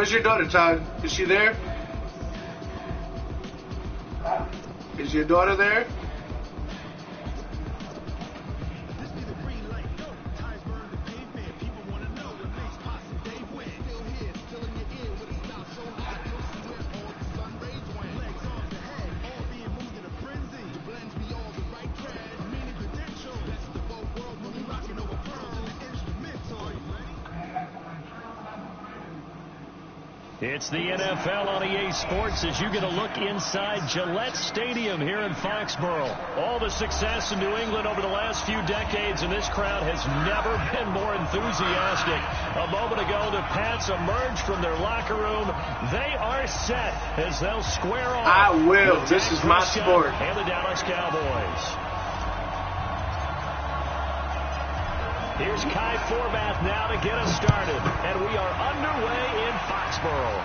Where's your daughter, Todd? Is she there? Is your daughter there? It's the NFL on EA Sports as you get a look inside Gillette Stadium here in Foxborough. All the success in New England over the last few decades, and this crowd has never been more enthusiastic. A moment ago, the Pats emerged from their locker room. They are set as they'll square off. I will. This is my sport. And the Dallas Cowboys. Here's Kai Forbath now to get us started. And we are underway in Foxborough.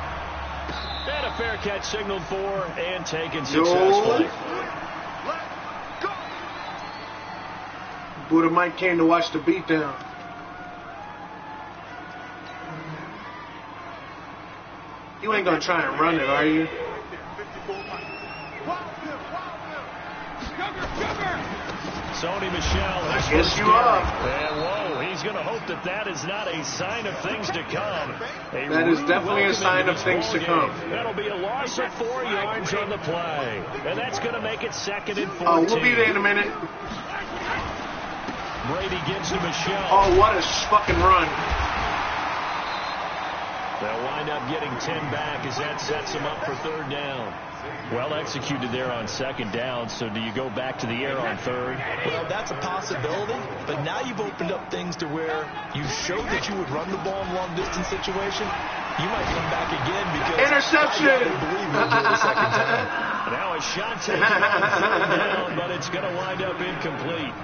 And a fair catch signaled for and taken successfully. Buddha Mike came to watch the beatdown. You ain't going to try and run it, are you? Sony Michel. I guess you are. And whoa, he's going to hope that that is not a sign of things to come. That is definitely a sign of things to come. That'll be a loss of 4 yards on the play. And that's going to make it 2nd and 14. Oh, we'll be there in a minute. Brady gives to Michel. Oh, what a fucking run. They'll wind up getting 10 back as that sets them up for 3rd down. Well executed there on 2nd down, so do you go back to the air on 3rd? Well, that's a possibility, but now you've opened up things to where you showed that you would run the ball in long-distance situation. You might come back again because interception. I believe we'll do it a second time. Now a shot taken on 3rd down, but it's going to wind up incomplete.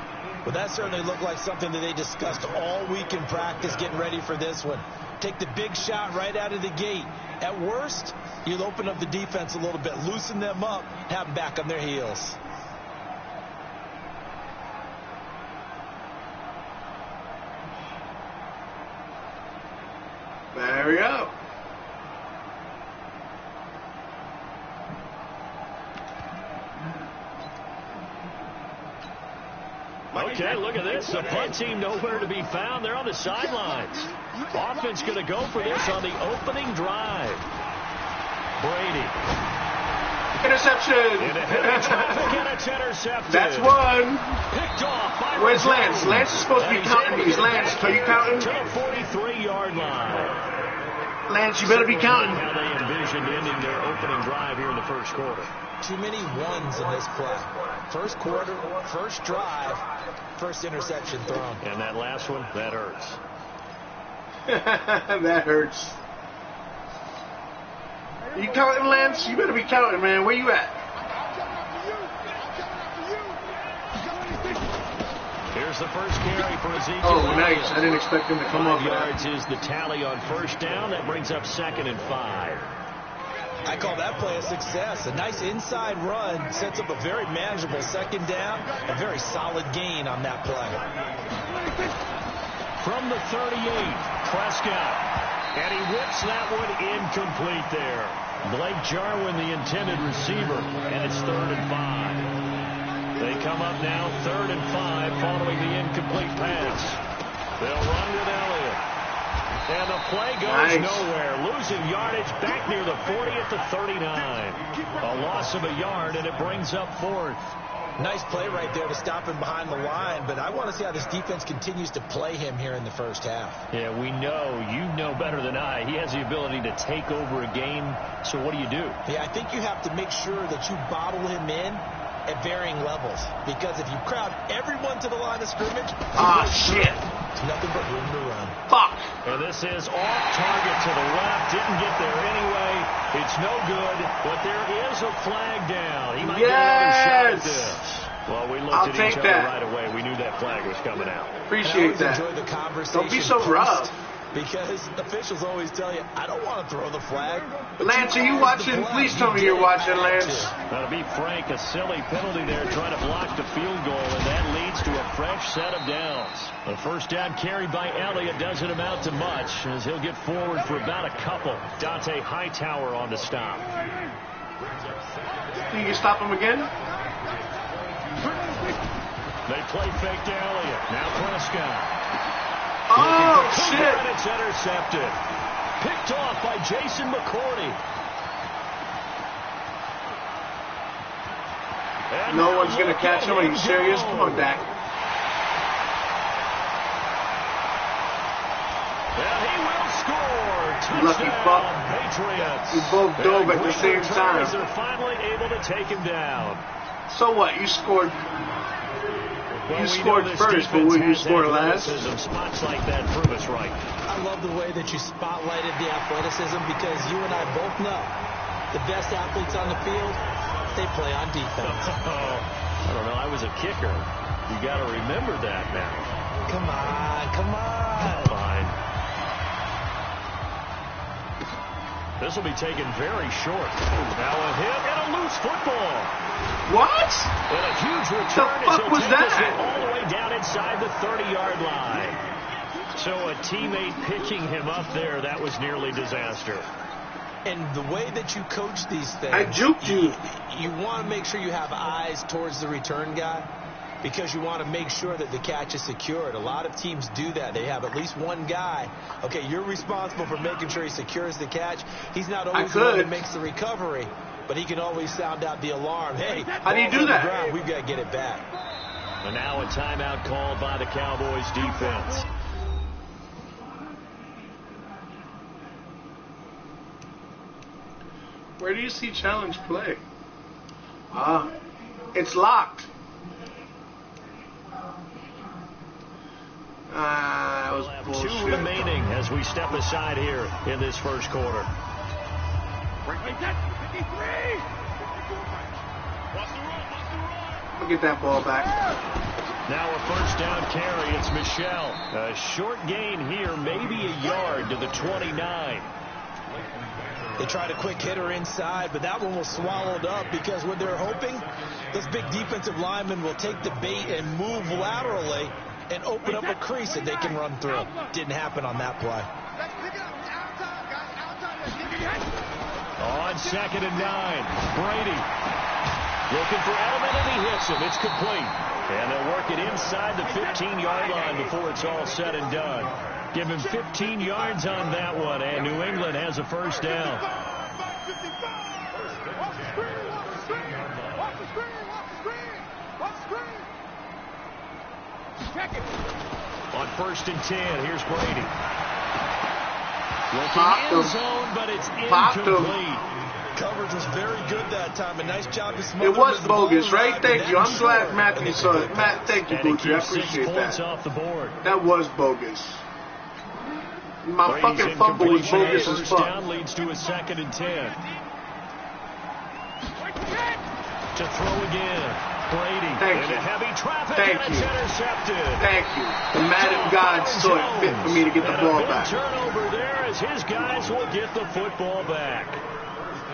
Well, that certainly looked like something that they discussed all week in practice getting ready for this one. Take the big shot right out of the gate. At worst, you'll open up the defense a little bit, loosen them up, have them back on their heels. Hurry up. Okay, look at this. The punt team nowhere to be found. They're on the sidelines. Offense going to go for this on the opening drive. Brady. Interception. And it's intercepted. That's one. Picked off by Where's Lance? Lance is supposed to be counting these. Lance, are you counting? To the 43-yard line. Lance, you better be counting. How they envisioned ending their opening drive here in the first quarter. Too many ones in this play. First quarter, first drive, first interception thrown. And that last one, that hurts. That hurts. You counting, Lance? You better be counting, man. Where you at? Here's the first carry for Ezekiel. Oh, nice. I didn't expect him to come up. 5 yards is the tally on 1st down. That brings up 2nd and 5. I call that play a success. A nice inside run sets up a very manageable 2nd down. A very solid gain on that play. From the 38, Prescott. And he whips that one incomplete there. Blake Jarwin, the intended receiver, and it's 3rd and 5. They come up now 3rd and 5 following the incomplete pass. They'll run with Elliott. And the play goes nowhere. Losing yardage back near the 40 at the 39. A loss of a yard, and it brings up 4th. Nice play right there to stop him behind the line, but I want to see how this defense continues to play him here in the first half. Yeah, we know. You know better than I. He has the ability to take over a game, so what do you do? Yeah, I think you have to make sure that you bottle him in at varying levels, because if you crowd everyone to the line of scrimmage, shit. It's nothing but room to run. Fuck. And this is off target to the left. Didn't get there anyway. It's no good, but there is a flag down. He might get another shot at this. Well, we looked at each other right away. We knew that flag was coming out. Appreciate that. Enjoy the conversation. Don't be so rough. because officials always tell you, I don't want to throw the flag. Lance, are you watching? Please tell me you're watching, Lance. To be frank, a silly penalty there trying to block the field goal, and that leads to a fresh set of downs. The first down carried by Elliott doesn't amount to much, as he'll get forward for about a couple. Dante Hightower on to stop. Think you can stop him again? They play fake to Elliott. Now Prescott. Oh, shit. And it's intercepted. Picked off by Jason McCourty. And no one's going to catch him. Are you serious? Come on, Dak. And he will score. Touchdown, Lucky fuck. Patriots. We both dove at the same time. They're finally able to take him down. So what? You scored. Well, you scored first, but will you score last? Spots like that prove us right. I love the way that you spotlighted the athleticism, because you and I both know the best athletes on the field, they play on defense. I don't know. I was a kicker. You got to remember that now. Come on, come on. Fine. This will be taken very short. Now a hit and a loose football. What? And a huge return The fuck as was he'll take that? this all the way down inside the 30-yard line. So a teammate picking him up there, that was nearly disaster. And the way that you coach these things, I juked you. You want to make sure you have eyes towards the return guy, because you want to make sure that the catch is secured. A lot of teams do that. They have at least one guy. Okay, you're responsible for making sure he secures the catch. He's not always the one that makes the recovery, but he can always sound out the alarm. Hey, how do you do that? We've got to get it back. And now a timeout called by the Cowboys defense. Where do you see challenge play? It's locked. That was bullshit. 2 remaining as we step aside here in this first quarter. I'll get that ball back. Now a first down carry. It's Michel. A short gain here, maybe a yard to the 29. They tried a quick hitter inside, but that one was swallowed up, because what they're hoping, those big defensive linemen will take the bait and move laterally and open up a crease that they can run through. Didn't happen on that play. On 2nd and 9, Brady looking for Edelman, and he hits him. It's complete. And they'll work it inside the 15-yard line before it's all said and done. Give him 15 yards on that one, and New England has a first down. On 1st and 10, here's Brady. Looking in zone, but it's incomplete. Coverage was very good that time. A nice job to smother. It was bogus, right? Thank you. I'm glad Matthew saw it. Matt, thank you, Booty. I appreciate that. Off the board. That was bogus. My fucking fumble was bogus as fuck. Down leads to a 2nd and 10. To throw again. Brady into heavy traffic, and it's intercepted. Thank you. The Madden gods saw it fit for me to get the ball back. Turnover there as his guys will get the football back.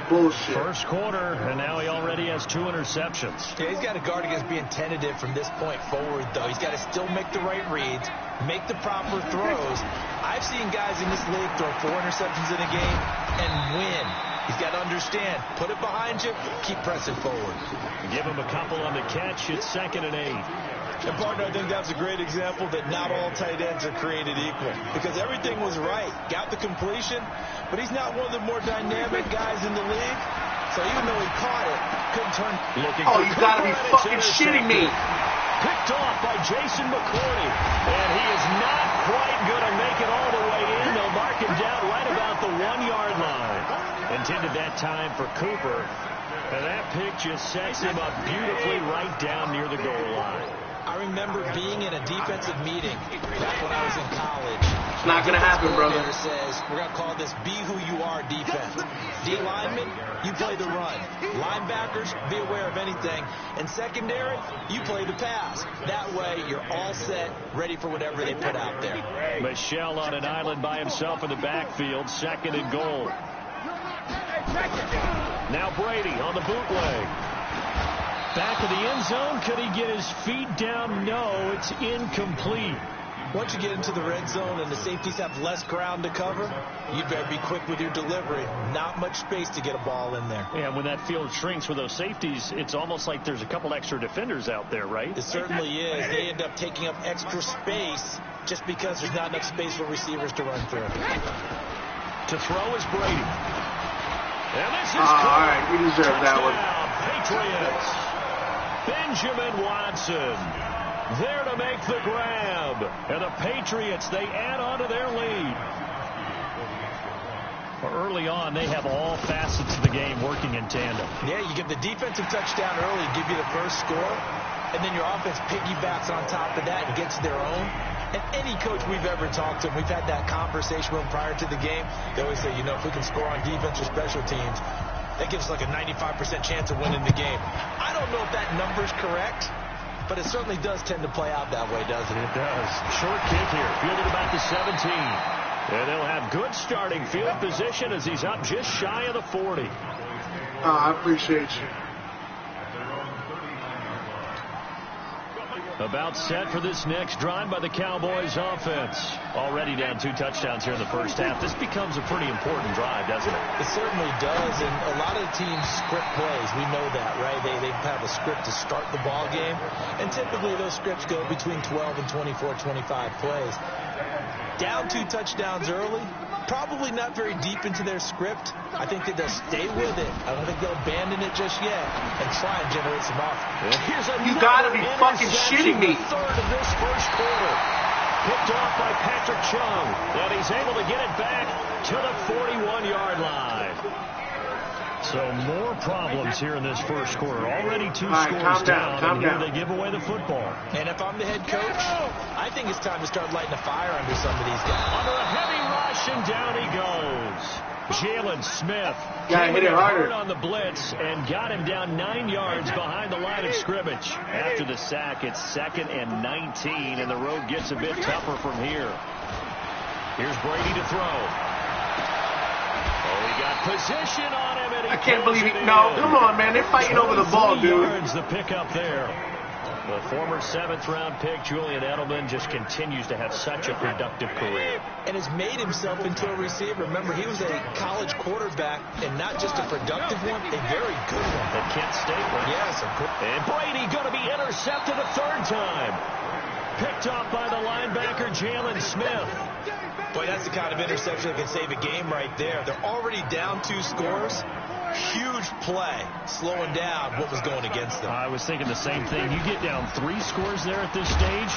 Bullshit. First quarter, and now he already has 2 interceptions. Yeah, he's got to guard against being tentative from this point forward, though. He's got to still make the right reads, make the proper throws. I've seen guys in this league throw 4 interceptions in a game and win. He's got to understand, put it behind you, keep pressing forward. Give him a couple on the catch. It's 2nd and 8. And, partner, I think that's a great example that not all tight ends are created equal, because everything was right. Got the completion, but he's not one of the more dynamic guys in the league. So even though he caught it, couldn't turn. Oh, you gotta be fucking shitting me. Picked off by Jason McCourty. And he is not quite going to make it all the way in. They'll mark him down right about the 1-yard line. Intended that time for Cooper. And that pick just sets him up beautifully right down near the goal line. I remember being in a defensive meeting back when I was in college. It's not going to happen, brother. Says, we're going to call this be who you are defense. D linemen, you play the run. Linebackers, be aware of anything. And secondary, you play the pass. That way, you're all set, ready for whatever they put out there. Michel on an island by himself in the backfield, 2nd and goal. Now Brady on the bootleg. Back of the end zone. Could he get his feet down? No, it's incomplete. Once you get into the red zone and the safeties have less ground to cover, you better be quick with your delivery. Not much space to get a ball in there. Yeah, when that field shrinks with those safeties, it's almost like there's a couple extra defenders out there, right? It certainly is. They end up taking up extra space just because there's not enough space for receivers to run through. To throw is Brady. And this is all right, we deserve that one. Patriots. Benjamin Watson there to make the grab. And the Patriots, they add on to their lead. Early on, they have all facets of the game working in tandem. Yeah, you get the defensive touchdown early, give you the first score, and then your offense piggybacks on top of that and gets their own. And any coach we've ever talked to, we've had that conversation with them prior to the game, they always say, you know, if we can score on defense or special teams, that gives us like a 95% chance of winning the game. I don't know if that number's correct, but it certainly does tend to play out that way, doesn't it? It does. Short kick here, fielded about the 17. And they'll have good starting field position as he's up just shy of the 40. I appreciate you. About set for this next drive by the Cowboys offense. Already down 2 touchdowns here in the first half. This becomes a pretty important drive, doesn't it? It certainly does, and a lot of the teams script plays. We know that, right? They have a script to start the ball game, and typically those scripts go between 12 and 24, 25 plays. Down 2 touchdowns early, probably not very deep into their script. I think that they'll stay with it. I don't think they'll abandon it just yet and try and generate some offense. You gotta be fucking shitting me. Third of this first quarter. Picked off by Patrick Chung. And he's able to get it back to the 41-yard line. So more problems here in this first quarter. Already 2 scores down, and here they give away the football. And if I'm the head coach, I think it's time to start lighting a fire under some of these guys. Under a heavy rush, and down he goes. Jalen Smith hit it harder on the blitz and got him down 9 yards behind the line of scrimmage. After the sack, it's 2nd and 19, and the road gets a bit tougher from here. Here's Brady to throw. Oh, he got position on him, and he I can't believe he. No, come on, man. They're fighting over the ball, dude. Yards the pick up there. The former 7th-round pick, Julian Edelman, just continues to have such a productive career. And has made himself into a receiver. Remember, he was a college quarterback, and not just a productive one, a very good one. At Kent State, right? Yes. And Brady going to be intercepted a 3rd time. Picked off by the linebacker, Jalen Smith. Boy, that's the kind of interception that can save a game right there. They're already down 2 scores. Huge play, slowing down what was going against them. I was thinking the same thing. You get down 3 scores there at this stage,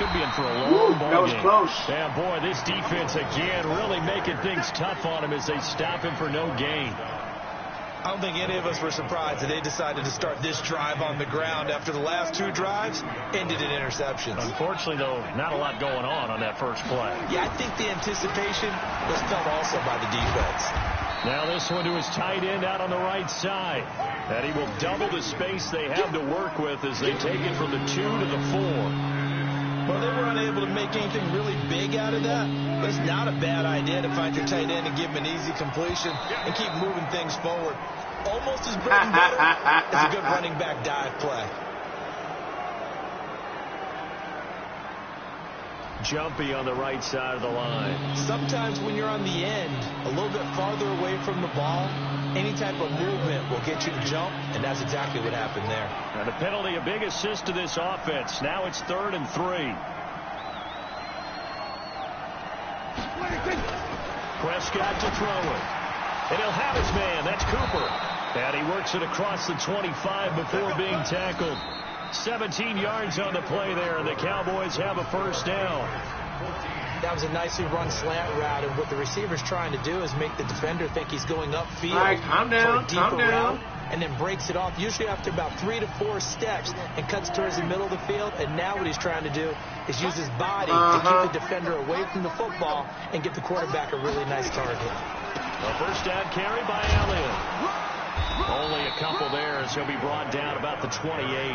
could be in for a long ball game. That was close. Yeah, boy, this defense again really making things tough on him as they stop him for no gain. I don't think any of us were surprised that they decided to start this drive on the ground after the last 2 drives ended in interceptions. Unfortunately, though, not a lot going on that first play. Yeah, I think the anticipation was felt also by the defense. Now this one to his tight end out on the right side. And he will double the space they have to work with as they take it from the 2 to the 4. Well, they were unable to make anything really big out of that, but it's not a bad idea to find your tight end and give him an easy completion and keep moving things forward. Almost as bread and butter as a good running back dive play. Jumpy on the right side of the line. Sometimes when you're on the end, a little bit farther away from the ball, any type of movement will get you to jump, and that's exactly what happened there. And a penalty, a big assist to this offense. Now it's 3rd and 3. Prescott to throw it. And he'll have his man. That's Cooper. And he works it across the 25 before being tackled. 17 yards on the play there, and the Cowboys have a 1st down. That was a nicely run slant route, and what the receiver's trying to do is make the defender think he's going upfield. All right, calm down, calm down. and then breaks it off, usually after about 3 to 4 steps, and cuts towards the middle of the field. And now what he's trying to do is use his body to keep the defender away from the football and get the quarterback a really nice target. A first down carry by Elliott. Only a couple there as he'll be brought down about the 28.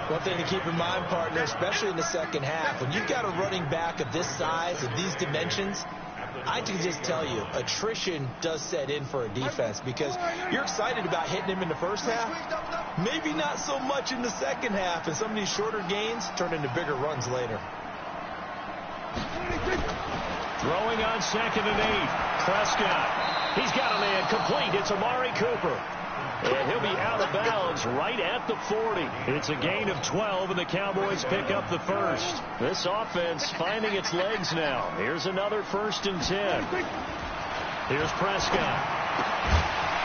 One thing to keep in mind, partner, especially in the second half, when you've got a running back of this size, of these dimensions, I can just tell you, attrition does set in for a defense because you're excited about hitting him in the first half, maybe not so much in the second half, and some of these shorter gains turn into bigger runs later. Throwing on 2nd and 8. Prescott. He's got a man complete. It's Amari Cooper. And he'll be out of bounds right at the 40. It's a gain of 12, and the Cowboys pick up the first. This offense finding its legs now. Here's another 1st and 10. Here's Prescott.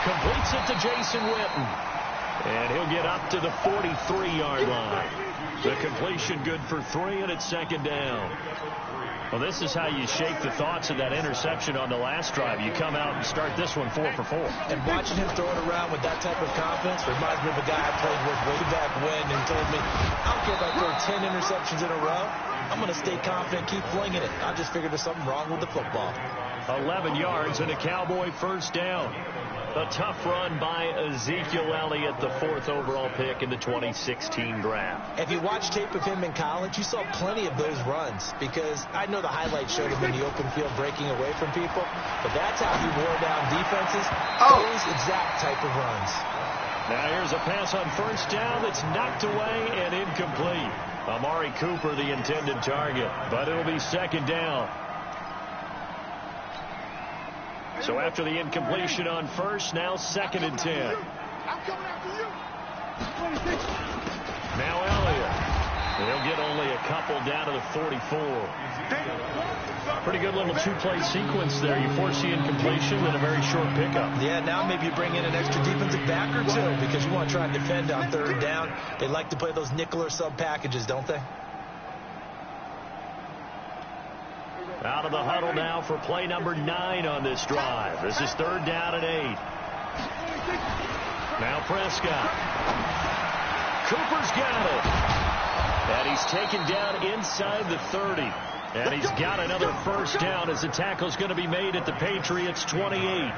Completes it to Jason Witten. And he'll get up to the 43-yard line. The completion good for 3, and it's 2nd down. Well, this is how you shake the thoughts of that interception on the last drive. You come out and start this one 4 for 4. And watching him throw it around with that type of confidence reminds me of a guy I played with way back when and told me, I don't care if I throw 10 interceptions in a row. I'm going to stay confident, keep flinging it. I just figured there's something wrong with the football. 11 yards and a Cowboy first down. A tough run by Ezekiel Elliott, the 4th overall pick in the 2016 draft. If you watched tape of him in college, you saw plenty of those runs because I know the highlights showed him in the open field breaking away from people, but that's how he wore down defenses, those exact type of runs. Now here's a pass on first down that's knocked away and incomplete. Amari Cooper, the intended target, but it'll be 2nd down. So after the incompletion on first, now 2nd and 10. Now Elliott. He'll get only a couple down to the 44. Pretty good little 2-play sequence there. You force the incompletion and a very short pickup. Yeah, now maybe you bring in an extra defensive back or two because you want to try and defend on 3rd down. They like to play those nickel or sub packages, don't they? Out of the huddle now for play number 9 on this drive. This is 3rd down and 8. Now Prescott. Cooper's got it. And he's taken down inside the 30. And he's got another first down as the tackle's going to be made at the Patriots' 28.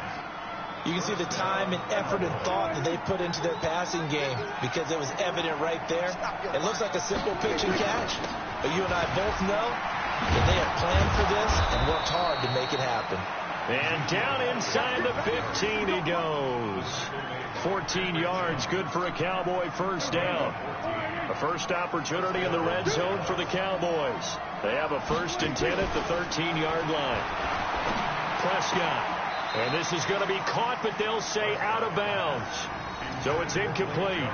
You can see the time and effort and thought that they put into their passing game because it was evident right there. It looks like a simple pitch and catch, but you and I both know that they have planned for this and worked hard to make it happen. And down inside the 15 he goes. 14 yards, good for a Cowboy first down. A first opportunity in the red zone for the Cowboys. They have a 1st and 10 at the 13-yard line. Prescott. And this is going to be caught, but they'll say out of bounds. So it's incomplete.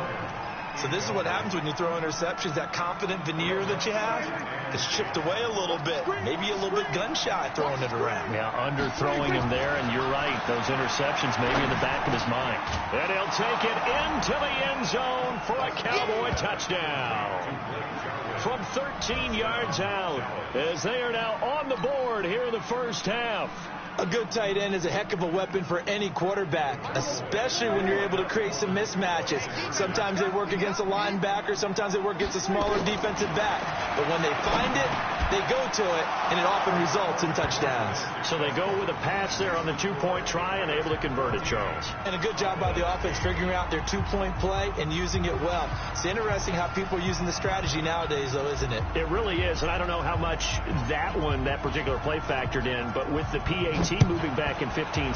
So this is what happens when you throw interceptions. That confident veneer that you have is chipped away a little bit. Maybe a little bit gun-shy throwing it around. Yeah, underthrowing him there, and you're right. Those interceptions maybe in the back of his mind. And he'll take it into the end zone for a Cowboy touchdown. From 13 yards out, as they are now on the board here in the first half. A good tight end is a heck of a weapon for any quarterback, especially when you're able to create some mismatches. Sometimes they work against a linebacker, sometimes they work against a smaller defensive back. But when they find it, they go to it, and it often results in touchdowns. So they go with a pass there on the 2-point try and able to convert it, Charles. And a good job by the offense figuring out their 2-point play and using it well. It's interesting how people are using the strategy nowadays, though, isn't it? It really is, and I don't know how much that particular play factored in, but with the PAT moving back in 15-16,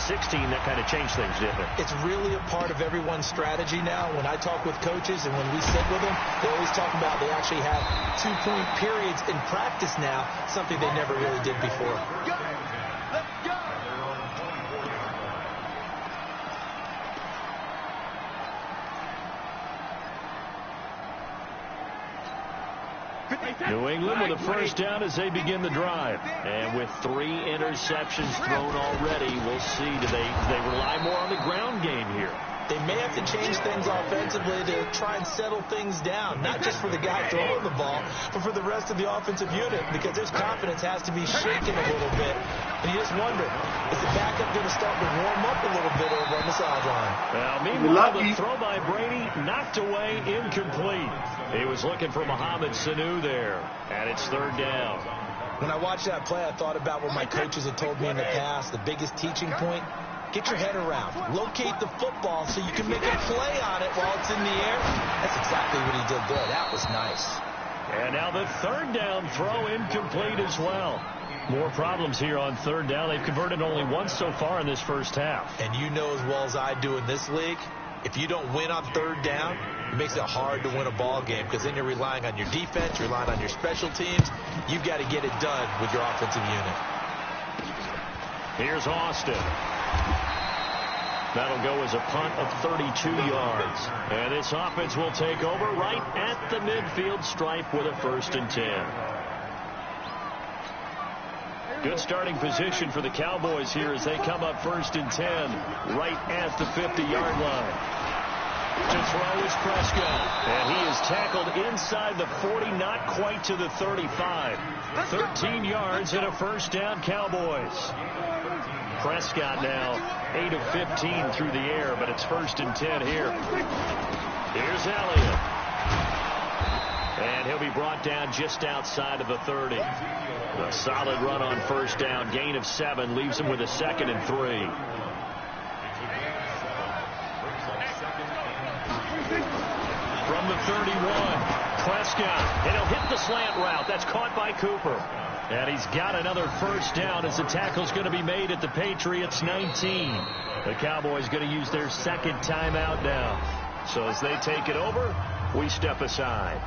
that kind of changed things, didn't it? It's really a part of everyone's strategy now. When I talk with coaches and when we sit with them, they always talk about they actually have 2-point periods in practice now, something they never really did before. New England with a first down as they begin the drive. And with 3 interceptions thrown already, we'll see. Do they rely more on the ground game here? They may have to to change things offensively to try and settle things down, not just for the guy throwing the ball, but for the rest of the offensive unit, because his confidence has to be shaken a little bit. And you just wonder, is the backup going to start to warm up a little bit over on the sideline? Well, meanwhile, the throw by Brady knocked away, incomplete. He was looking for Mohamed Sanu there, and it's third down. When I watched that play, I thought about what my coaches had told me in the past. The biggest teaching point, get your head around. Locate the football so you can make a play on it while it's in the air. That's exactly what he did there. That was nice. And now the third down throw incomplete as well. More problems here on third down. They've converted only once so far in this first half. And you know as well as I do in this league, if you don't win on third down, it makes it hard to win a ball game because then you're relying on your defense, you're relying on your special teams. You've got to get it done with your offensive unit. Here's Austin. That'll go as a punt of 32 yards. And this offense will take over right at the midfield stripe with a 1st and 10. Good starting position for the Cowboys here as they come up 1st and 10 right at the 50-yard line. To throw is Prescott. And he is tackled inside the 40, not quite to the 35. 13 yards and a 1st down, Cowboys. Prescott now 8 of 15 through the air, but it's 1st and 10 here. Here's Elliott. And he'll be brought down just outside of the 30. A solid run on 1st down. Gain of 7 leaves him with a 2nd and 3. From the 31, Prescott. And he'll hit the slant route. That's caught by Cooper. And he's got another 1st down as the tackle's going to be made at the Patriots 19. The Cowboys going to use their 2nd timeout now. So as they take it over, we step aside.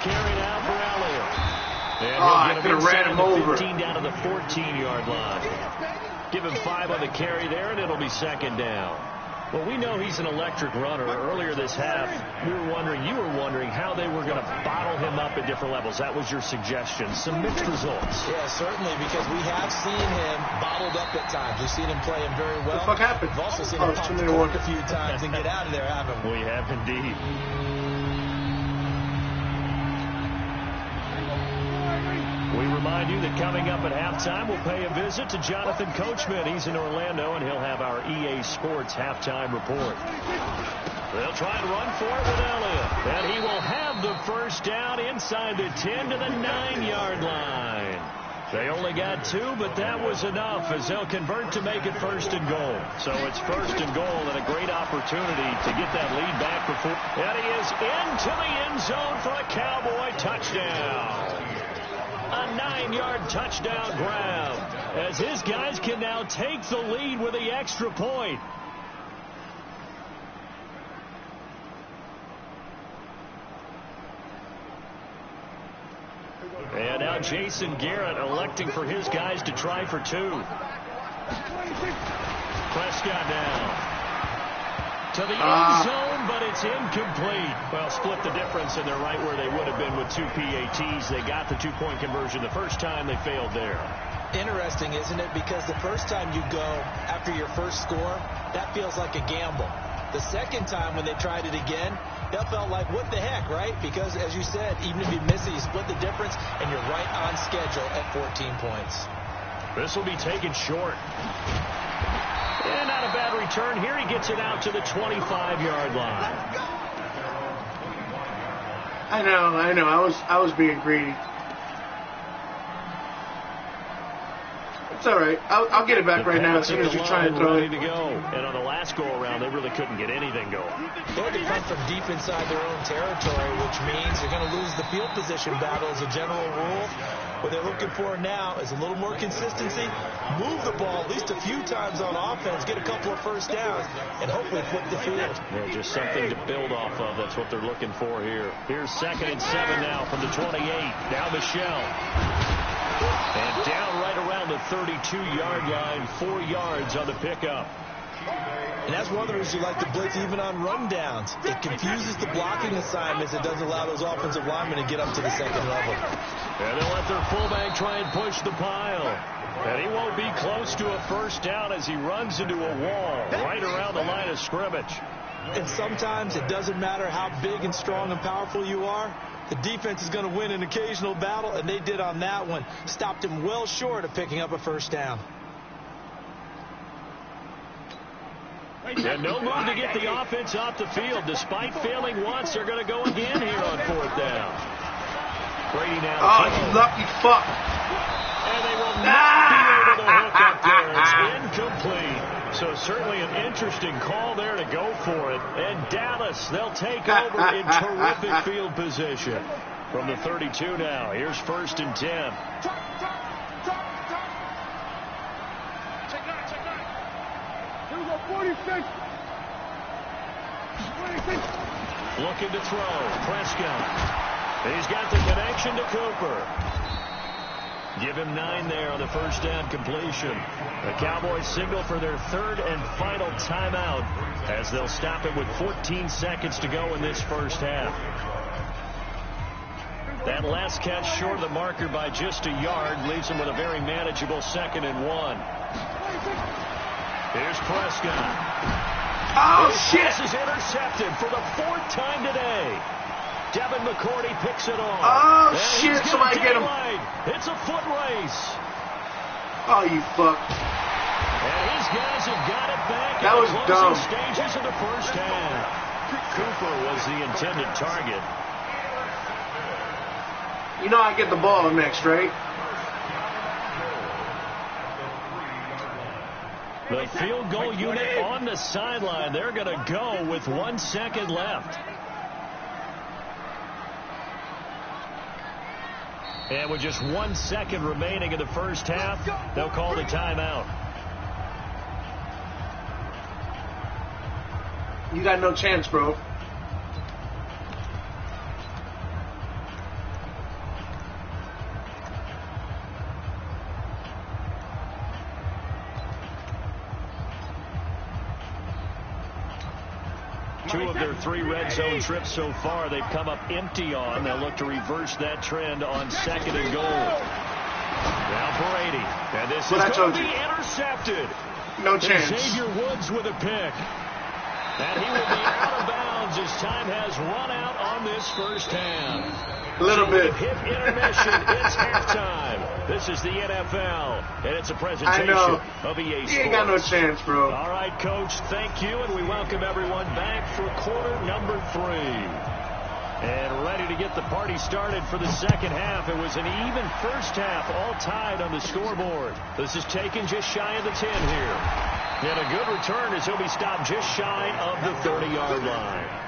Carry now for Elliott. And I could have ran him over. 15 down to the 14-yard line. Give him 5 on the carry there, and it'll be 2nd down. Well, we know he's an electric runner. Earlier this half, you were wondering how they were going to bottle him up at different levels. That was your suggestion. Some mixed results. Yeah, certainly, because we have seen him bottled up at times. We've seen him play him very well. What the fuck happened? We've also seen him pop the cork a few times and get out of there, haven't we? We have indeed. We remind you that coming up at halftime, we'll pay a visit to Jonathan Coachman. He's in Orlando, and he'll have our EA Sports halftime report. They'll try and run for it with Elliott. And he will have the 1st down inside the 10 to the 9-yard line. They only got 2, but that was enough as they'll convert to make it 1st and goal. So it's 1st and goal and a great opportunity to get that lead back before. And he is into the end zone for a Cowboy touchdown. A 9-yard touchdown grab as his guys can now take the lead with the extra point. And now Jason Garrett electing for his guys to try for 2. Prescott now to the end zone, but it's incomplete. Well, split the difference, and they're right where they would have been with 2 PATs. They got the 2-point conversion the first time. They failed there. Interesting, isn't it? Because the first time you go after your first score, that feels like a gamble. The second time when they tried it again, that felt like, what the heck, right? Because, as you said, even if you miss it, you split the difference, and you're right on schedule at 14 points. This will be taken short. And not a bad return here. He gets it out to the 25-yard line. I know. I was being greedy. It's all right. I'll get it back right now as soon as you're trying to throw it. Ready to go. And on the last go-around, they really couldn't get anything going. They had to come from deep inside their own territory, which means they're going to lose the field position battle as a general rule. What they're looking for now is a little more consistency, move the ball at least a few times on offense, get a couple of 1st downs, and hopefully flip the field. Yeah, just something to build off of. That's what they're looking for here. Here's 2nd and 7 now from the 28. Now Michelle. And down right around the 32-yard line, 4 yards on the pickup. And that's one of the reasons you like to blitz even on rundowns. It confuses the blocking assignments. It doesn't allow those offensive linemen to get up to the second level. And they'll let their fullback try and push the pile. And he won't be close to a first down as he runs into a wall right around the line of scrimmage. And sometimes it doesn't matter how big and strong and powerful you are. The defense is going to win an occasional battle, and they did on that one. Stopped him well short of picking up a first down. And no move to get the offense off the field. Despite failing once, they're going to go again here on fourth down. Brady now. Oh, you lucky fuck. And they will not be able to hook up there. It's incomplete. So certainly an interesting call there to go for it. And Dallas, they'll take over in terrific field position. From the 32 now, here's 1st and 10. Here we go, 46. Looking to throw. Prescott. He's got the connection to Cooper. Give him 9 there on the first down completion. The Cowboys signal for their 3rd and final timeout as they'll stop it with 14 seconds to go in this first half. That last catch short of the marker by just a yard leaves them with a very manageable 2nd and 1. Here's Prescott. Oh, shit. This is intercepted for the 4th time today. Devin McCourty picks it off. Oh, shit. Somebody get him. It's a foot race. Oh, you fuck. And his guys have got it back That in was the dumb. closing stages of the first half. Cooper was the intended target. You know I get the ball next, right? The field goal unit on the sideline. They're going to go with 1 second left. And with just 1 second remaining in the first half, they'll call the timeout. You got no chance, bro. Two of their 3 red zone trips so far, they've come up empty on. They'll look to reverse that trend on 2nd and goal. Now Brady. And this is going to be intercepted. No chance. And Xavier Woods with a pick. And he will be out of bounds as time has run out on this first half. A little bit. Hit intermission. It's halftime. This is the NFL, and it's a presentation of EA Sports. You ain't got no chance, bro. All right, Coach, thank you, and we welcome everyone back for quarter number 3. And ready to get the party started for the second half. It was an even first half, all tied on the scoreboard. This is taken just shy of the 10 here. And a good return as he'll be stopped just shy of the 30-yard line.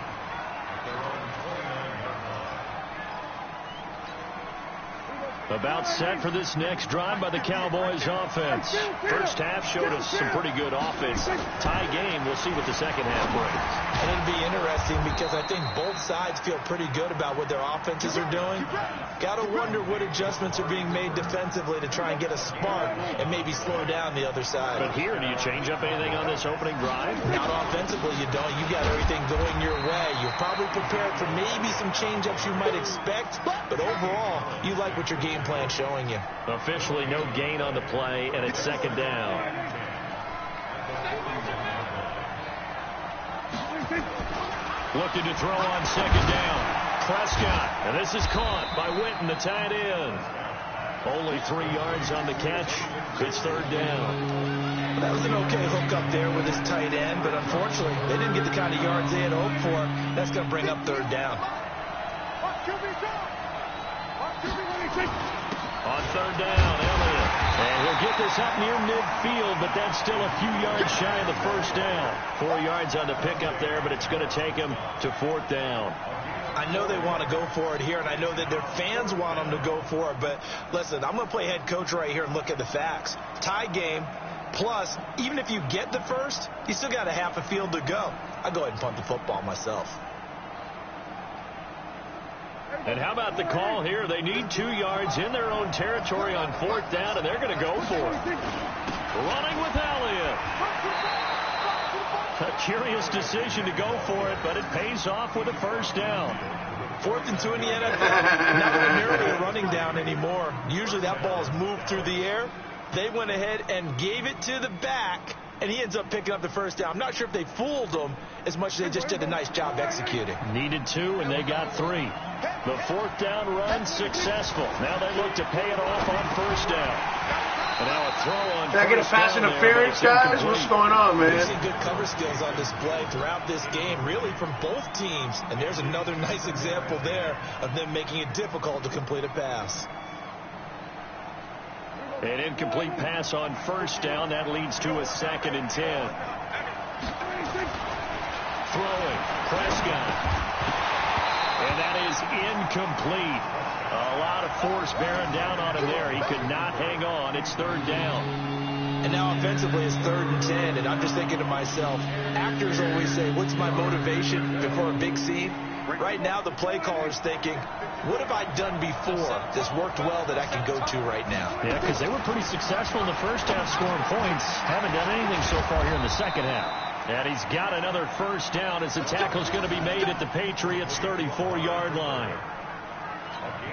About set for this next drive by the Cowboys offense. First half showed us some pretty good offense. Tie game. We'll see what the second half brings. And it'll be interesting because I think both sides feel pretty good about what their offenses are doing. Got to wonder what adjustments are being made defensively to try and get a spark and maybe slow down the other side. But here, do you change up anything on this opening drive? Not offensively, you don't. You got everything going your way. You're probably prepared for maybe some change-ups you might expect, but overall, you like what your game plan showing you. Officially no gain on the play, and it's 2nd down. Looking to throw on 2nd down. Prescott, and this is caught by Witten, the tight end. Only 3 yards on the catch. It's 3rd down. That was an okay hook up there with his tight end, but unfortunately, they didn't get the kind of yards they had hoped for. That's going to bring up 3rd down. On 3rd down, Elliott. And he'll get this up near midfield, but that's still a few yards shy of the first down. 4 yards on the pickup there, but it's going to take him to 4th down. I know they want to go for it here, and I know that their fans want them to go for it, but listen, I'm going to play head coach right here and look at the facts. Tie game, plus, even if you get the first, you still got a half a field to go. I'll go ahead and punt the football myself. And how about the call here? They need 2 yards in their own territory on 4th down, and they're going to go for it. Running with Elliott. A curious decision to go for it, but it pays off with a first down. 4th and 2 in the NFL. Not even nearly a running down anymore. Usually that ball's moved through the air. They went ahead and gave it to the back, and he ends up picking up the first down. I'm not sure if they fooled him as much as they just did a nice job executing. Needed 2, and they got 3. The 4th down run successful. Now they look to pay it off on first down. And now a throw on. Did I get a pass interference, guys? What's going on, man? We've seen good cover skills on display throughout this game, really from both teams. And there's another nice example there of them making it difficult to complete a pass. An incomplete pass on first down. That leads to a 2nd and 10. Throwing. Prescott. And that is incomplete. A lot of force bearing down on him there. He could not hang on. It's 3rd down. And now offensively it's 3rd and 10. And I'm just thinking to myself, actors always say, what's my motivation before a big scene? Right now the play caller's thinking, what have I done before that's worked well that I can go to right now? Yeah, because they were pretty successful in the first half scoring points. Haven't done anything so far here in the second half. And he's got another first down as the tackle's going to be made at the Patriots' 34-yard line.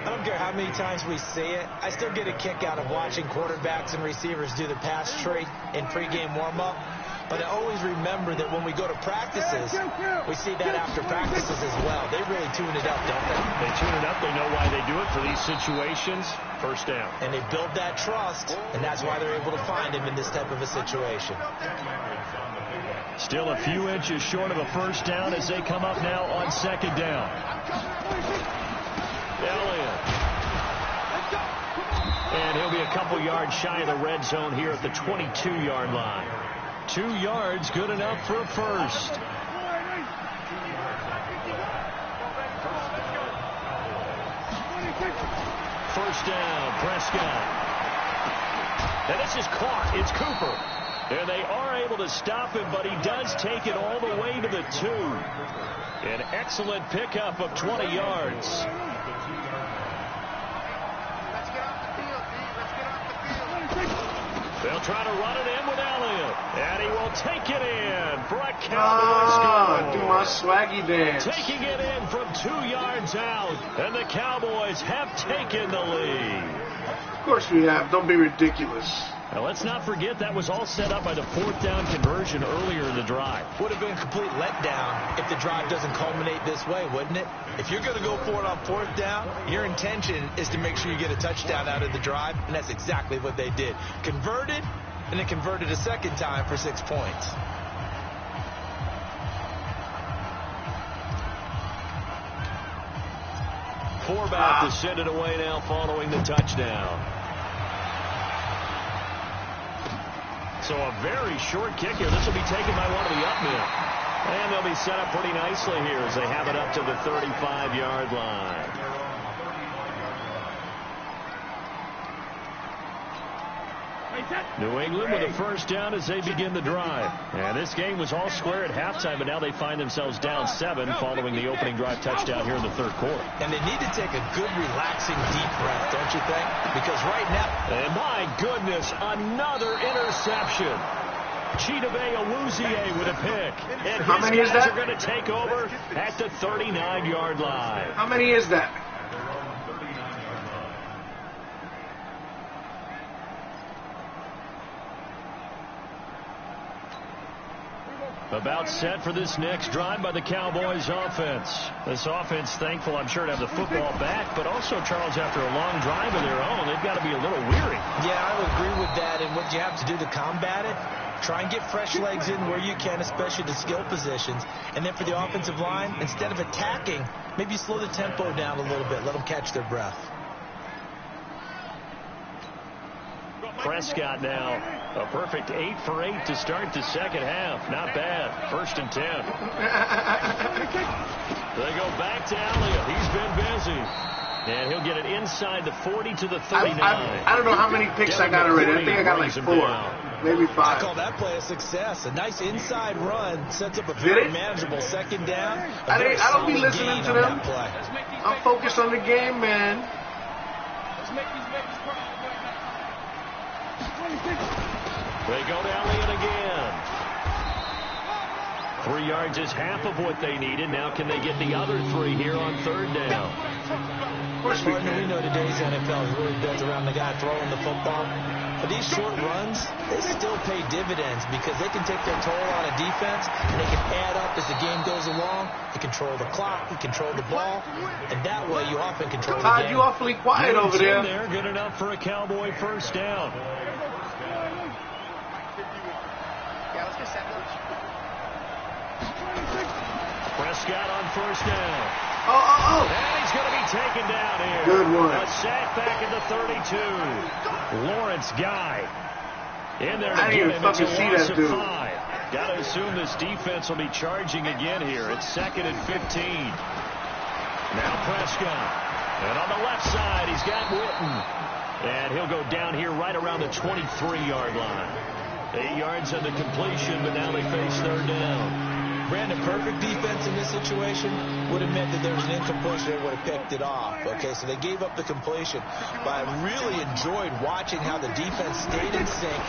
I don't care how many times we see it. I still get a kick out of watching quarterbacks and receivers do the pass tree in pregame warm-up. But I always remember that when we go to practices, we see that after practices as well. They really tune it up, don't they? They tune it up. They know why they do it for these situations. First down. And they build that trust, and that's why they're able to find him in this type of a situation. Still a few inches short of a first down as they come up now on 2nd down. Elliott. And he'll be a couple yards shy of the red zone here at the 22-yard line. 2 yards, good enough for a first. First down, Prescott. And this is caught. It's Cooper. And they are able to stop him, but he does take it all the way to the 2. An excellent pickup of 20 yards. They'll try to run it in with Elliott. And he will take it in for a Cowboys score. Do my swaggy dance. Taking it in from 2 yards out. And the Cowboys have taken the lead. Of course we have. Don't be ridiculous. Now, let's not forget that was all set up by the 4th down conversion earlier in the drive. Would have been a complete letdown if the drive doesn't culminate this way, wouldn't it? If you're going to go for it on 4th down, your intention is to make sure you get a touchdown out of the drive, and that's exactly what they did. Converted, and then converted a second time for 6 points. Forback to send it away now following the touchdown. So a very short kick here. This will be taken by one of the up men. And they'll be set up pretty nicely here as they have it up to the 35-yard line. New England with a first down as they begin the drive. And this game was all square at halftime, but now they find themselves down 7 following the opening drive touchdown here in the 3rd quarter. And they need to take a good, relaxing, deep breath, don't you think? Because right now... And my goodness, another interception. Chidobe Awuzie with a pick. And how many is that? Are going to take over at the 39-yard line. How many is that? About set for this next drive by the Cowboys offense. This offense thankful, I'm sure, to have the football back, but also, Charles, after a long drive of their own, they've got to be a little weary. Yeah, I would agree with that, and what you have to do to combat it, try and get fresh legs in where you can, especially the skill positions. And then for the offensive line, instead of attacking, maybe slow the tempo down a little bit, let them catch their breath. Prescott now, a perfect 8 for 8 to start the second half. Not bad. 1st and 10. They go back to Elliott. He's been busy. And he'll get it inside the 40 to the 39. I don't know how many picks I got already. I think I got like 4, maybe 5. I call that play a success. A nice inside run sets up a very manageable 2nd down. I don't be listening to them. I'm focused on the game, man. Let's make these babies cry. They go to Elliott again. 3 yards is half of what they needed. Now can they get the other 3 here on 3rd down? Of course we Partner, we can. know today's NFL is really built around the guy throwing the football. But these short runs, they still pay dividends because they can take their toll on a defense and they can add up as the game goes along. You control the clock, you control the ball, and that way you often control the Todd, game. you awfully quiet over there. Good enough for a Cowboy 1st down. Yeah, let's get set. Prescott on 1st down. Oh. And he's going to be taken down here. Good one. A sack back at the 32. Lawrence Guy in there to I didn't get even him. It's a fucking see loss that of dude. 5. Got to assume this defense will be charging again here. It's 2nd and 15. Now Prescott. And on the left side, he's got Witten. And he'll go down here right around the 23-yard line. 8 yards on the completion, but now they face 3rd down. Brandon, perfect defense in this situation would have meant that there was an incompletion that would have picked it off. Okay, so they gave up the completion. But I really enjoyed watching how the defense stayed in sync,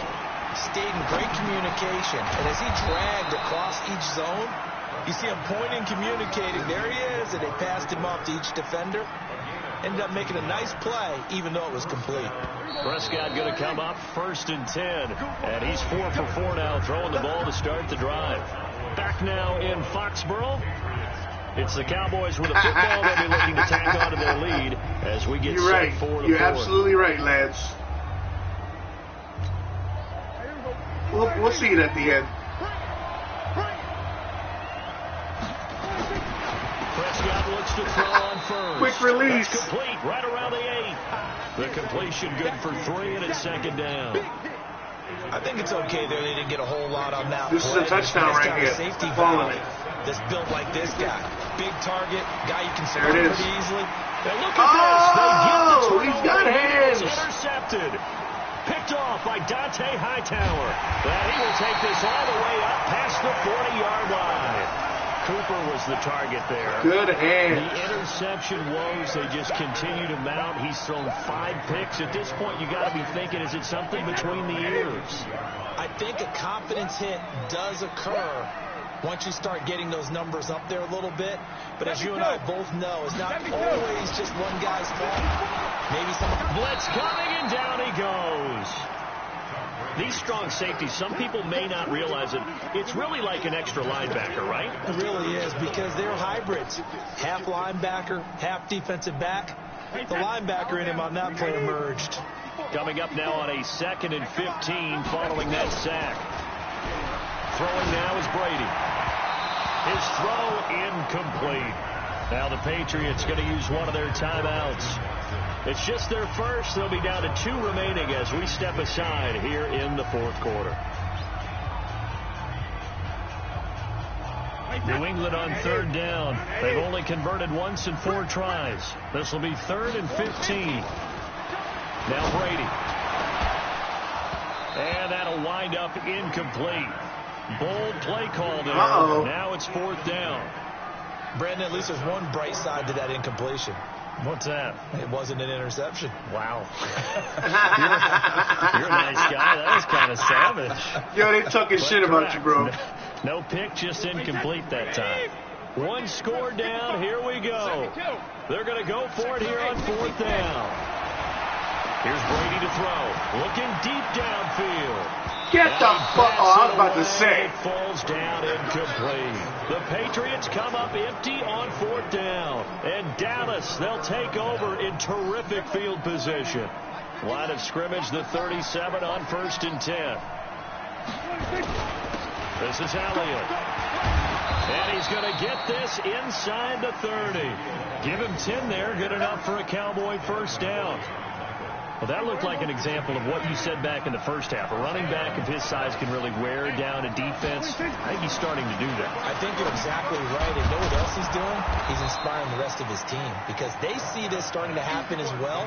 stayed in great communication. And as he dragged across each zone, you see him pointing, communicating. There he is, and they passed him off to each defender. Ended up making a nice play, even though it was complete. Prescott going to come up 1st and 10. And he's 4 for 4 now, throwing the ball to start the drive. Back now in Foxborough. It's the Cowboys with a football. They'll be looking to tack onto their lead as we get You're set right. for the You're 4th. absolutely right, lads. We'll see it at the end. Prescott looks to throw on 1st. Quick release. That's complete right around the 8. The completion good for 3, and it's 2nd down. I think it's okay there. They didn't get a whole lot on that. This is a touchdown right here. Safety Following valve it. that's built like this guy. Big target, guy you can There score it is. pretty easily. Now look at this. They get the Oh, he's got turnover. hands. It's intercepted. Picked off by Dante Hightower. But he will take this all the way up past the 40-yard line. Cooper was the target there. Good hands. The interception woes, they just continue to mount. He's thrown 5 picks. At this point, you got to be thinking, is it something between the ears? I think a confidence hit does occur once you start getting those numbers up there a little bit. But as you and I both know, it's not always just one guy's fault. Maybe some Blitz coming, and down he goes. These strong safeties, some people may not realize it. It's really like an extra linebacker, right? It really is, because they're hybrids. Half linebacker, half defensive back. The linebacker in him on that play emerged. Coming up now on a 2nd and 15 following that sack. Throwing now is Brady. His throw incomplete. Now the Patriots going to use one of their timeouts. It's just their first. They'll be down to 2 remaining as we step aside here in the 4th quarter. New England on 3rd down. They've only converted once in 4 tries. This will be 3rd and 15. Now Brady. And that'll wind up incomplete. Bold play call there. Now it's 4th down. Brandon, at least there's one bright side to that incompletion. What's that? It wasn't an interception. Wow. You're a nice guy. That was kind of savage. Yo, they talking shit about you, bro. No pick, just incomplete that time. 1 score down. Here we go. They're going to go for it here on 4th down. Here's Brady to throw. Looking deep downfield. Get the fuck. Oh, I was about to say. It falls down incomplete. The Patriots come up empty on 4th down. And Dallas, they'll take over in terrific field position. Line of scrimmage, the 37 on 1st and 10. This is Elliott. And he's going to get this inside the 30. Give him 10 there. Good enough for a Cowboy 1st down. Well, that looked like an example of what you said back in the first half. A running back of his size can really wear down a defense. I think he's starting to do that. I think you're exactly right. And know what else he's doing? He's inspiring the rest of his team because they see this starting to happen as well.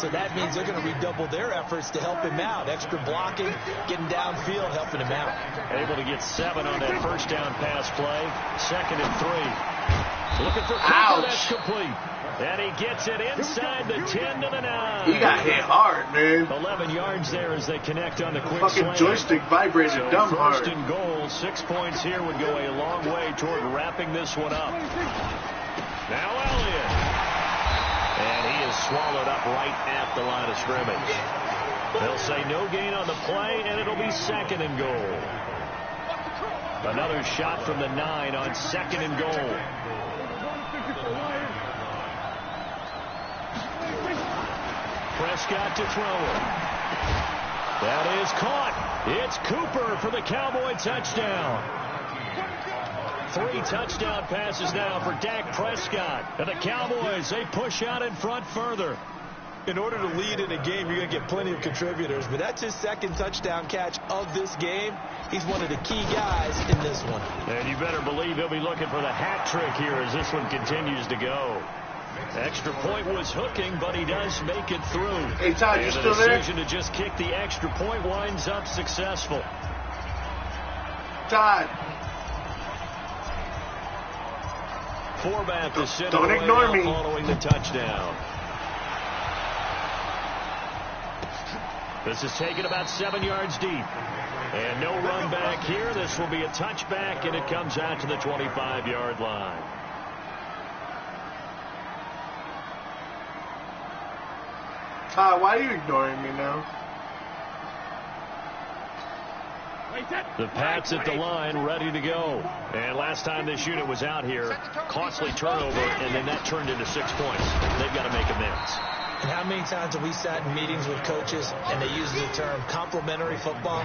So that means they're going to redouble their efforts to help him out. Extra blocking, getting downfield, helping him out. Able to get 7 on that 1st down pass play. 2nd and 3. Looking for Cooper. That's complete. And he gets it inside the 10 to the 9. He got hit hard, man. 11 yards there as they connect on the quick fucking slant. joystick vibrated So dumb hard. first and goal, 6 points here would go a long way toward wrapping this one up. Now Elliott. And he is swallowed up right at the line of scrimmage. They'll say no gain on the play, and it'll be second and goal. Another shot from the 9 on second and goal. Prescott to throw it. That is caught. It's Cooper for the Cowboy touchdown. 3 touchdown passes now for Dak Prescott. And the Cowboys, they push out in front further. In order to lead in a game, you're going to get plenty of contributors. But that's his second touchdown catch of this game. He's one of the key guys in this one. And you better believe he'll be looking for the hat trick here as this one continues to go. Extra point was hooking, but he does make it through. Hey, Todd, you still there? And the decision to just kick the extra point winds up successful. Todd. Forbath is sitting Don't away ignore me. Following the touchdown. This is taken about 7 yards deep. And no run back here. This will be a touchback, and it comes out to the 25-yard line. Todd, why are you ignoring me now? The Pats at the line, ready to go. And last time this unit was out here, costly turnover, and then that turned into 6 points. They've got to make amends. And how many times have we sat in meetings with coaches and they use the term complementary football?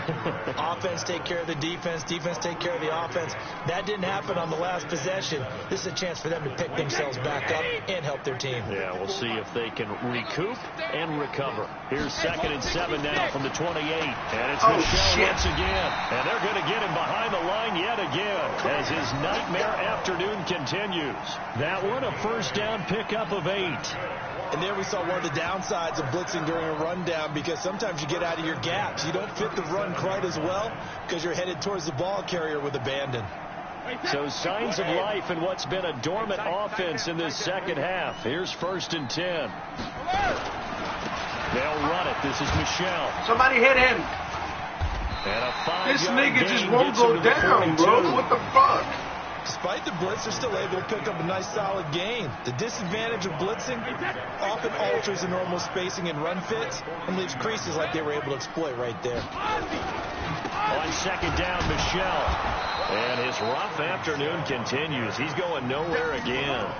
Offense take care of the defense, defense take care of the offense. That didn't happen on the last possession. This is a chance for them to pick themselves back up and help their team. Yeah, we'll see if they can recoup and recover. Here's 2nd and 7 now from the 28. And it's Michelle once again. And they're going to get him behind the line yet again as his nightmare afternoon continues. That one, a first down pickup of 8. And there we saw one of the downsides of blitzing during a rundown, because sometimes you get out of your gaps. You don't fit the run quite as well because you're headed towards the ball carrier with abandon. So signs of life in what's been a dormant offense in this second half. Here's 1st and 10. They'll run it. This is Michelle. Somebody hit him. And a 5-yard This nigga just gain won't gets go him to the down, 42. bro. What the fuck? Despite the blitz, they're still able to pick up a nice solid gain. The disadvantage of blitzing often alters the normal spacing and run fits and leaves creases like they were able to exploit right there. On 2nd down, Michelle. And his rough afternoon continues. He's going nowhere again.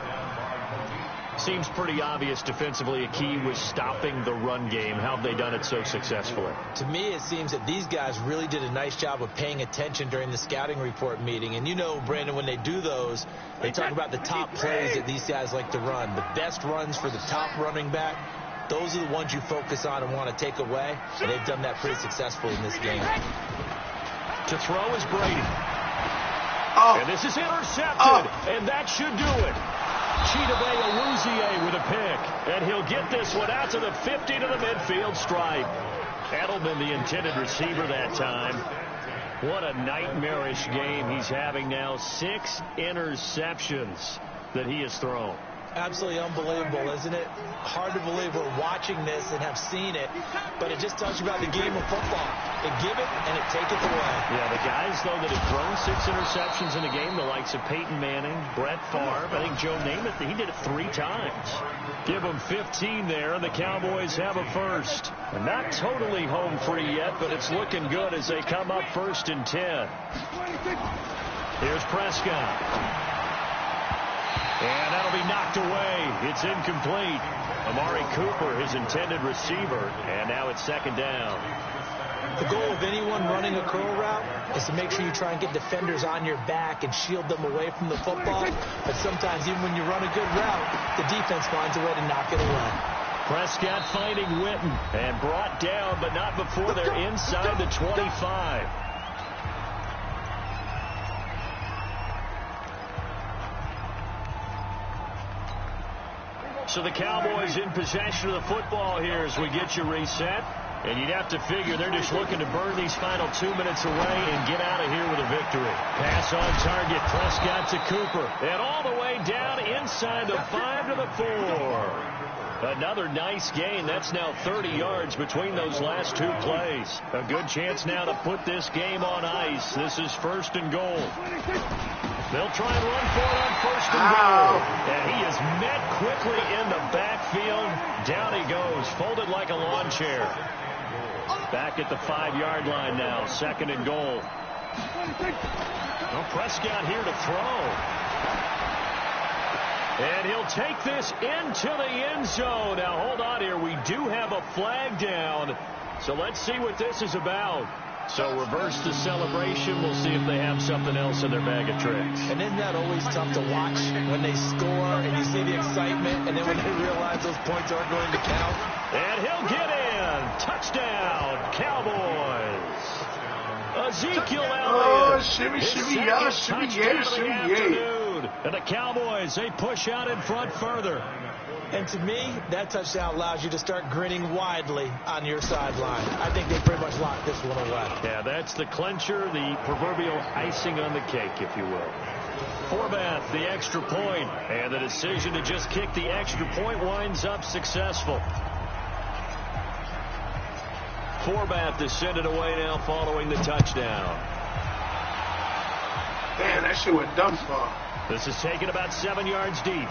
Seems pretty obvious defensively a key was stopping the run game. How have they done it so successfully? To me, it seems that these guys really did a nice job of paying attention during the scouting report meeting. And you know, Brandon, when they do those, they talk about the top plays that these guys like to run. The best runs for the top running back, those are the ones you focus on and want to take away. And they've done that pretty successfully in this game. To throw is Brady. Oh. And this is intercepted. And that should do it. Chidobe Awuzie with a pick. And he'll get this one out to the 50 to the midfield stripe. Edelman, the intended receiver that time. What a nightmarish game he's having now. 6 interceptions that he has thrown. Absolutely unbelievable, isn't it? Hard to believe we're watching this and have seen it, but it just tells you about the game of football. It give it and it take it away. Yeah, the guys, though, that have thrown 6 interceptions in a game, the likes of Peyton Manning, Brett Favre, I think Joe Namath, he did it 3 times. Give them 15 there, and the Cowboys have a first. And not totally home free yet, but it's looking good as they come up 1st and 10. Here's Prescott. And that'll be knocked away. It's incomplete. Amari Cooper, his intended receiver. And now it's 2nd down. The goal of anyone running a curl route is to make sure you try and get defenders on your back and shield them away from the football. But sometimes even when you run a good route, the defense finds a way to knock it away. Prescott finding Witten and brought down, but not before they're inside the 25. So the Cowboys in possession of the football here as we get you reset. And you'd have to figure they're just looking to burn these final 2 minutes away and get out of here with a victory. Pass on target. Prescott to Cooper. And all the way down inside the 5 to the 4. Another nice gain. That's now 30 yards between those last 2 plays. A good chance now to put this game on ice. This is 1st and goal. They'll try and run for it on 1st and goal. And he is met quickly in the backfield. Down he goes, folded like a lawn chair. Back at the 5-yard line now, 2nd and goal. Well, Prescott here to throw. And he'll take this into the end zone. Now, hold on here. We do have a flag down. So let's see what this is about. So reverse the celebration. We'll see if they have something else in their bag of tricks. And isn't that always tough to watch when they score and you see the excitement, and then when they realize those points aren't going to count? And he'll get in. Touchdown, Cowboys. Ezekiel Elliott. Oh, shimmy, shimmy, yeah, shimmy, yeah, shimmy, yeah. And the Cowboys, they push out in front further. And to me, that touchdown allows you to start grinning widely on your sideline. I think they pretty much locked this one away. Yeah, that's the clincher, the proverbial icing on the cake, if you will. Forbath, the extra point, and the decision to just kick the extra point winds up successful. Forbath to send it away now following the touchdown. Damn, that shit went dumb far. This is taken about 7 yards deep.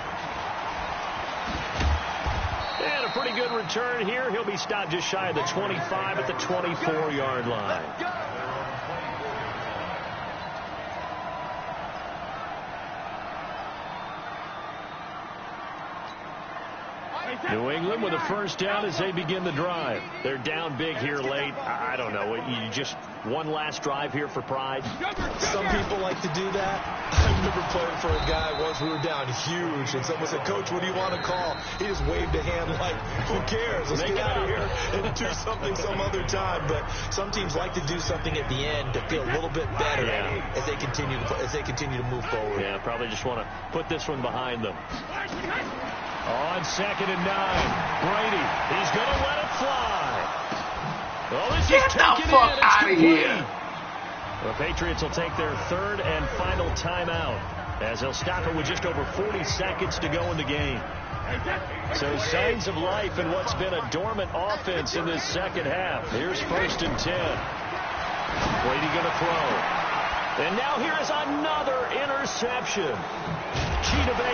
And a pretty good return here. He'll be stopped just shy of the 25 at the 24-yard line. New England with a first down as they begin the drive. They're down big here late. I don't know. You just one last drive here for pride. Some people like to do that. I remember playing for a guy once. We were down huge, and someone said, "Coach, what do you want to call?" He just waved a hand like, "Who cares? Let's get out of here and do something some other time." But some teams like to do something at the end to feel a little bit better as they continue to move forward. Yeah, probably just want to put this one behind them. On 2nd and 9, Brady, he's going to let it fly. Oh, this Get is the taken fuck in. It's out of complete. here. The Patriots will take their 3rd and final timeout as they'll stop it with just over 40 seconds to go in the game. So signs of life in what's been a dormant offense in this second half. Here's 1st and 10. Brady going to throw. And now here is another interception. Chidobe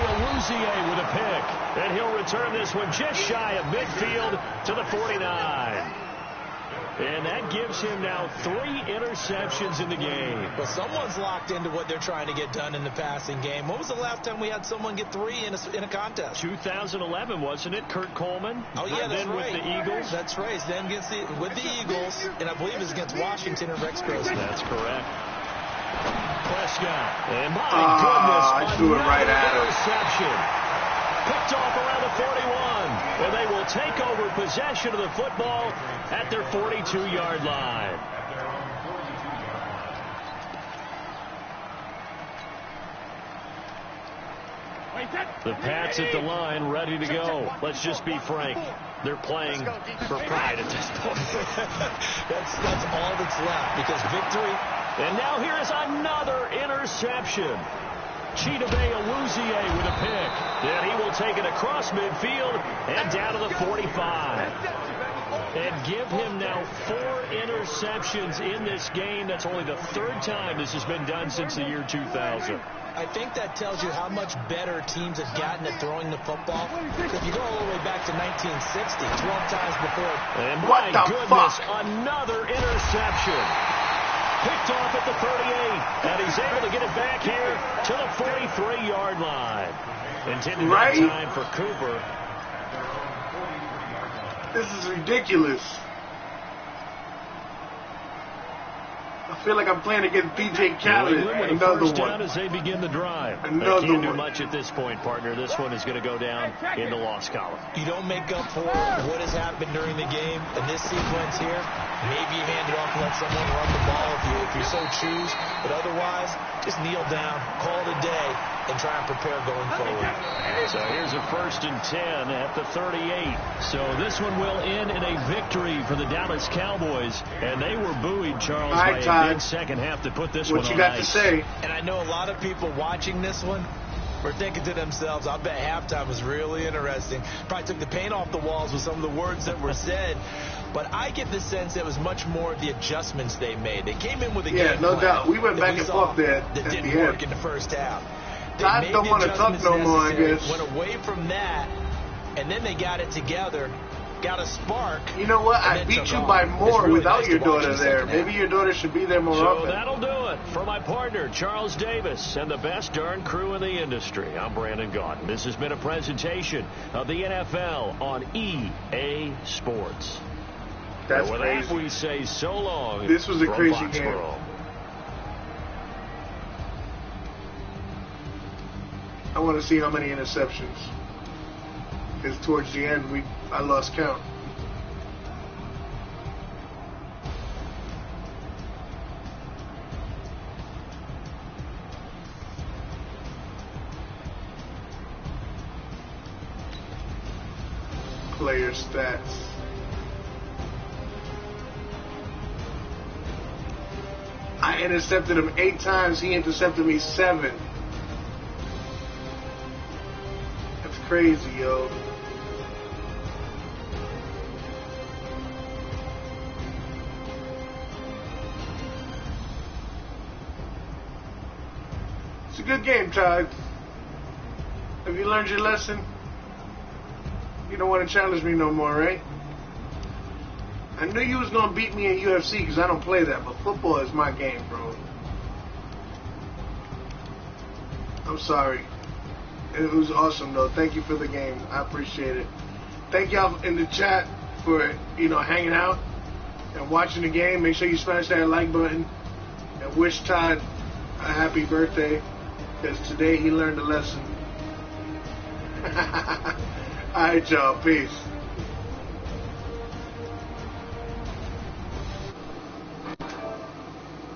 with a pick. And he'll return this one just shy of midfield to the 49. And that gives him now 3 interceptions in the game. But someone's locked into what they're trying to get done in the passing game. When was the last time we had someone get 3 in a contest? 2011, wasn't it? Kurt Coleman? Oh, yeah, that's right. With the Eagles? That's right. Then with the Eagles, and I believe it's against Washington and Rex Grossman. That's correct. Prescott. And my goodness, I threw it right at him. Interception. Picked off around the 41. And they will take over possession of the football at their 42-yard line. The Pats at the line, ready to go. Let's just be frank. They're playing for pride at this point. That's all that's left, because victory. And now here is another interception. Chidobe with a pick. Then he will take it across midfield and down to the 45. And give him now 4 interceptions in this game. That's only the 3rd time this has been done since the year 2000. I think that tells you how much better teams have gotten at throwing the football. If you go all the way back to 1960, 12 times before. And my goodness, another interception. Picked off at the 38, and he's able to get it back here to the 43-yard line. Intended that time for Cooper. This is ridiculous. A feel like I'm playing against DJ New Khaled. England with a Another first down one. as they begin the drive. They Another can't do one. much at this point, partner. This one is going to go down in the loss column. You don't make up for what has happened during the game. In this sequence here, maybe you hand it off and let someone run the ball if you so choose. But otherwise, just kneel down, call it a day, and try and prepare going forward. So here's a 1st and 10 at the 38. So this one will end in a victory for the Dallas Cowboys. And they were buoyed, Charles, All right, by a Todd. big second half to put this one What on you got to ice. say? And I know a lot of people watching this one were thinking to themselves, I bet halftime was really interesting. Probably took the paint off the walls with some of the words that were said. But I get the sense that it was much more of the adjustments they made. They came in with a game no plan doubt. We went that back and saw forth there that at didn't the work end. in the first half. They Todd made don't the wanna talk adjustments no more, I necessary, guess. Went away from that, and then they got it together, got a spark. You know what? and I then beat took you off. by It's more really without nice your to watch daughter in the there. second half. Maybe your daughter should be there more So often. that'll do it for my partner, Charles Davis, and the best darn crew in the industry. I'm Brandon Gaudin. This has been a presentation of the NFL on EA Sports. That's and with crazy. that, we say so long. This was a from crazy Foxborough. game. I want to see how many interceptions. Because towards the end, I lost count. Player stats. I intercepted him 8 times. He intercepted me 7. That's crazy, yo. It's a good game, Todd. Have you learned your lesson? You don't want to challenge me no more, right? I knew you was going to beat me in UFC because I don't play that, but football is my game, bro. I'm sorry. It was awesome, though. Thank you for the game. I appreciate it. Thank y'all in the chat for, hanging out and watching the game. Make sure you smash that like button and wish Todd a happy birthday because today he learned a lesson. All right, y'all. Peace.